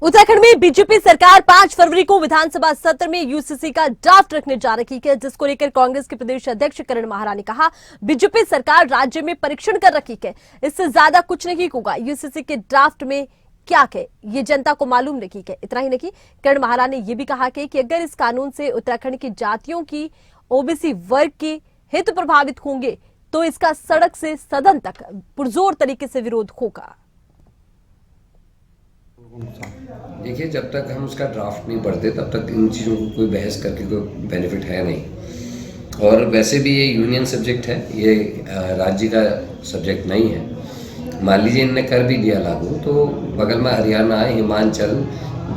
उत्तराखंड में बीजेपी सरकार 5 फरवरी को विधानसभा सत्र में यूसीसी का ड्राफ्ट रखने जा रही है, जिसको लेकर कांग्रेस के प्रदेश अध्यक्ष करण माहरा ने कहा, बीजेपी सरकार राज्य में परीक्षण कर रखी है, इससे ज्यादा कुछ नहीं होगा। यूसीसी के ड्राफ्ट में क्या है ये जनता को मालूम नहीं है। इतना ही नहीं, करण माहरा ने यह भी कहा कि अगर इस कानून से उत्तराखंड की जातियों की ओबीसी वर्ग के हित प्रभावित होंगे तो इसका सड़क से सदन तक पुरजोर तरीके से विरोध होगा। देखिए, जब तक हम उसका ड्राफ्ट नहीं पढ़ते तब तक इन चीज़ों को कोई बहस करके कोई बेनिफिट है नहीं। और वैसे भी ये यूनियन सब्जेक्ट है, ये राज्य का सब्जेक्ट नहीं है। मान लीजिए इनने कर भी दिया लागू, तो बगल में हरियाणा, हिमाचल,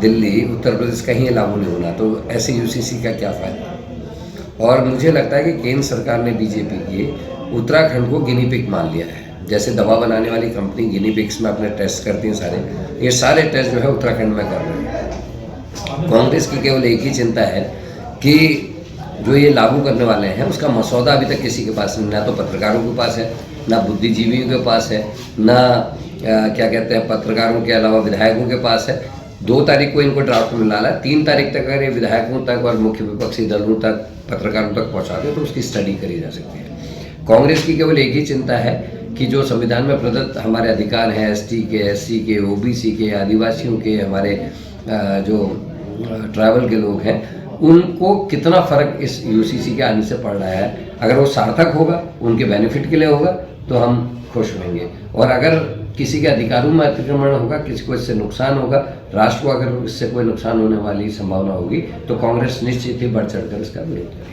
दिल्ली, उत्तर प्रदेश कहीं लागू नहीं होना, तो ऐसे यूसीसी का क्या फ़ायदा। और मुझे लगता है कि केंद्र सरकार ने बीजेपी की उत्तराखंड को गिनी पिग मान लिया है। जैसे दवा बनाने वाली कंपनी गिनी पिग्स में अपने टेस्ट करती हैं, ये सारे टेस्ट जो है उत्तराखंड में कर रहे हैं। कांग्रेस की केवल एक ही चिंता है कि जो ये लागू करने वाले हैं उसका मसौदा अभी तक किसी के पास नहीं, ना तो पत्रकारों के पास है, ना बुद्धिजीवियों के पास है, ना क्या कहते हैं पत्रकारों के अलावा विधायकों के पास है। 2 तारीख को इनको ड्राफ्ट मिला है, 3 तारीख तक अगर ये विधायकों तक और मुख्य विपक्षी दलों तक, पत्रकारों तक पहुँचा दे तो उसकी स्टडी करी जा सकती है। कांग्रेस की केवल एक ही चिंता है कि जो संविधान में प्रदत्त हमारे अधिकार हैं, एसटी के, एससी के, ओबीसी के, आदिवासियों के, हमारे जो ट्राइबल के लोग हैं, उनको कितना फ़र्क इस यूसीसी के आने से पड़ रहा है। अगर वो सार्थक होगा, उनके बेनिफिट के लिए होगा, तो हम खुश होंगे। और अगर किसी के अधिकारों में अतिक्रमण होगा, किसी को इससे नुकसान होगा, राष्ट्र को अगर इससे कोई नुकसान होने वाली संभावना होगी, तो कांग्रेस निश्चित ही बढ़ चढ़ कर इसका विरोध करेगी।